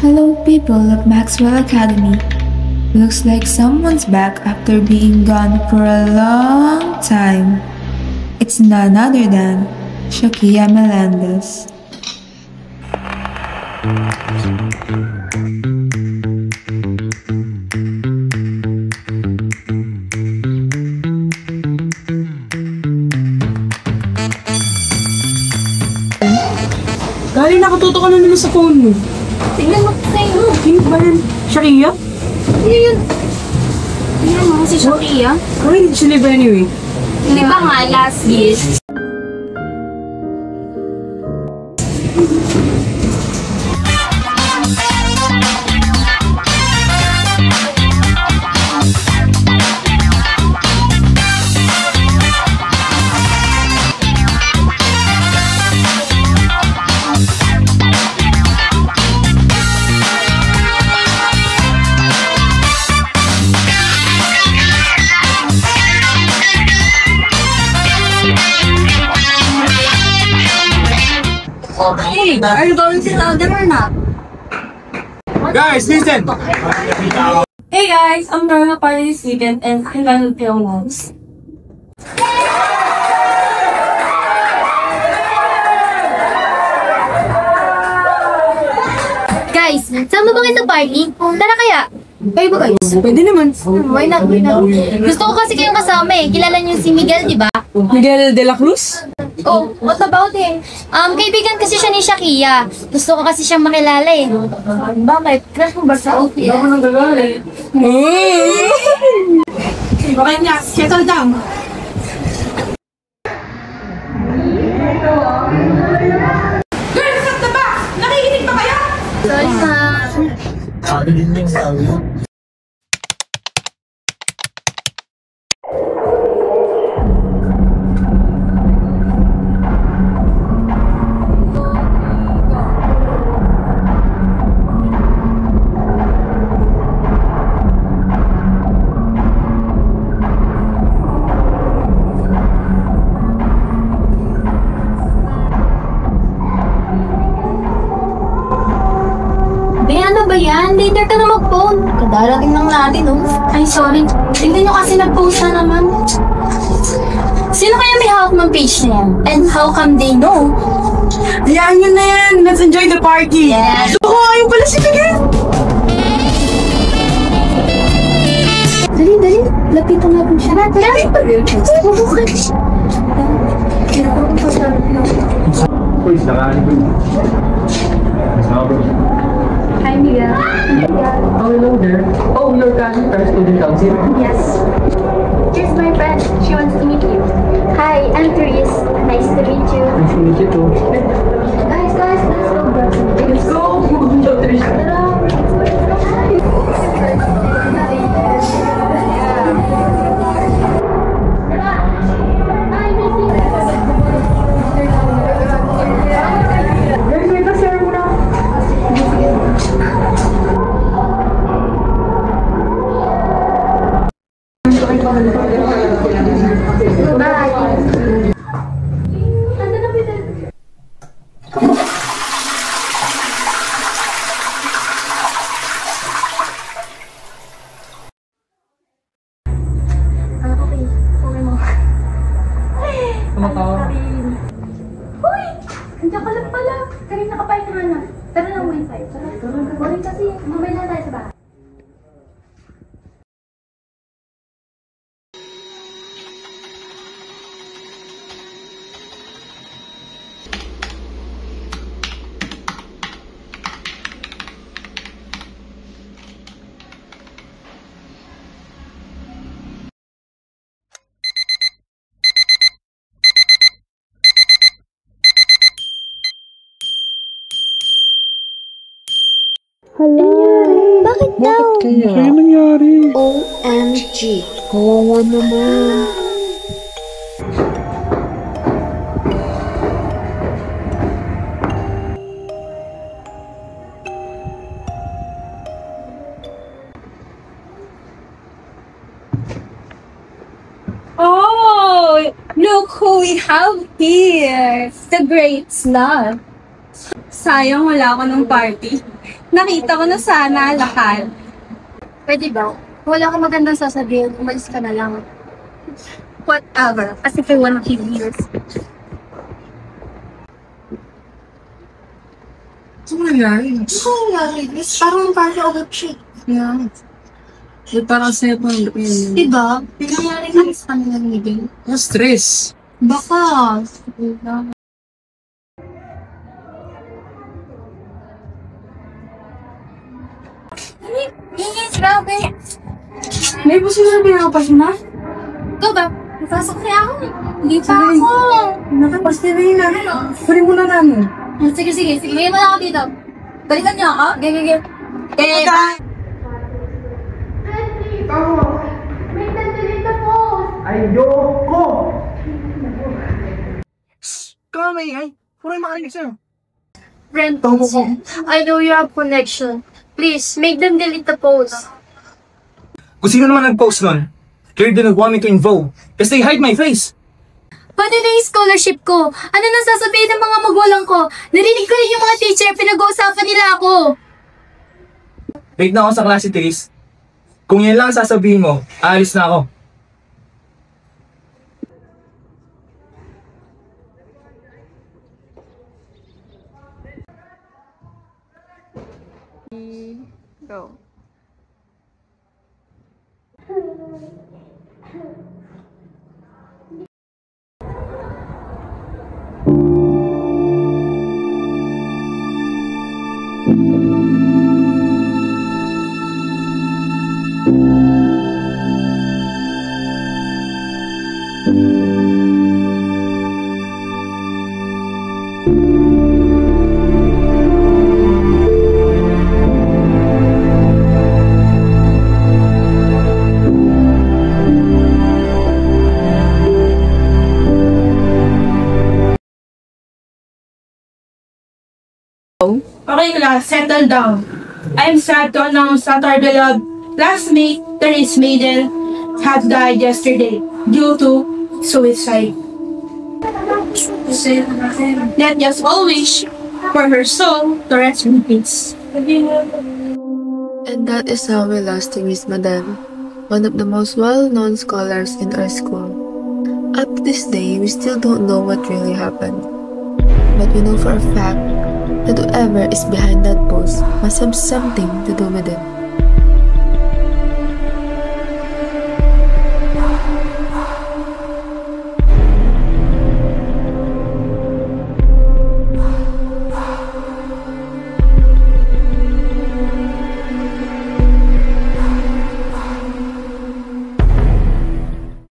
Hello people of Maxwell Academy. Looks like someone's back after being gone for a long time. It's none other than Shakia Melendez. Galing nakatuto ka na naman sa phone mo. Tingnan mo sa'yo. Sino ba yan? Shakia? Yun. Tingnan mo si Shakia. Ay, hindi siya live anyway. Hindi pa nga last year. Hey, are you going to Lauder or not? Guys, listen! Hey guys, I'm throwing a party this weekend and I'm going to film moms. Guys, sama ba kayo sa party? Tara kaya! Kayo ba guys? Pwede naman. Why not? Gusto ko kasi kayong kasama eh. Kilala niyo si Miguel, di ba? Miguel de la Cruz? Oh, what about him? Kaibigan kasi siya ni Shakia. Gusto ko kasi siyang makilala eh. Bakit? Crush mo ba sa OPS? Ako nang gagalit. Bakit niya? Settle down. Girls at the back! Nakikinig ba kayo? Sorry ma. Ano ba yan? Later ka na mag-phone. Kadarating lang natin, oh. Ay, sorry. Tingnan nyo kasi nag-post na naman. Sino kaya may hawak ng page na yan? And how come they know? Hayaan nyo na yan. Let's enjoy the party. Yeah. So, ayun pala si Miguel. Dali. Lapitan natin siya. Dali pa rin. Uy, nakaan ko yun. Hi, Miguel. Oh, hello there. Oh, you're Kanye from Student Council? Yes. Here's my friend. She wants to meet you. Hi, I'm Therese. Nice to meet you. Nice to meet you too. Guys, let's go. Let's go! Tara. Guys, wait na, share mo na. Okay mo. Tumatawa. Hoy! Andiyan ka lang pala. Kanina ka pa hinahanap. Tara na, wifi. Tara. Boring kasi. Mamaya na tayo sa bahay. Bakit daw? Kaya nangyari? OMG. Kawawa naman. Oh, look who we have here. The great slut. Sayang wala ako ng party. Nakita ko na sana lahat. Pwede ba? Wala akong magandang sasabihin. Umalis ka na lang. Whatever. As if I wanna keep years. Ano nangyari? Parang party over shit. Yeah. Parang sa'yo pa ang lupin. Diba? Pinangyari na sa kanila ni Miguel. Stress. Baka. Grabe. May po sinabi na pa na? Ikaw ba? Napasok kaya ako. Hindi pa ako. Nakapasti na yun na. Kunin mo na namin. Sige. May mo na ako dito. Balikan niyo ako. Gege. Bye. Ayoko! Kamay ay. Puro yung makarinig sa'yo. Friend, I know you have connection. Please, make them delete the post. Kung sino naman nag-post nun, they didn't want me to involve. Kasi they hide my face. Pati na yung scholarship ko. Ano nang sasabihin ng mga magulang ko? Narinig ko rin yung mga teacher, pinag-uusapan nila ako. Late na ako sa klase, Tris. Kung yan lang ang sasabihin mo, aalis na ako. Go. Okay class, settle down. I'm sad to announce that our beloved classmate, Therese Maiden, had died yesterday due to suicide. Let's just all wish for her soul to rest in peace. And that is how we lost Therese Madame, one of the most well-known scholars in our school. Up to this day, we still don't know what really happened. But we know for a fact that whoever is behind that post must have something to do with it.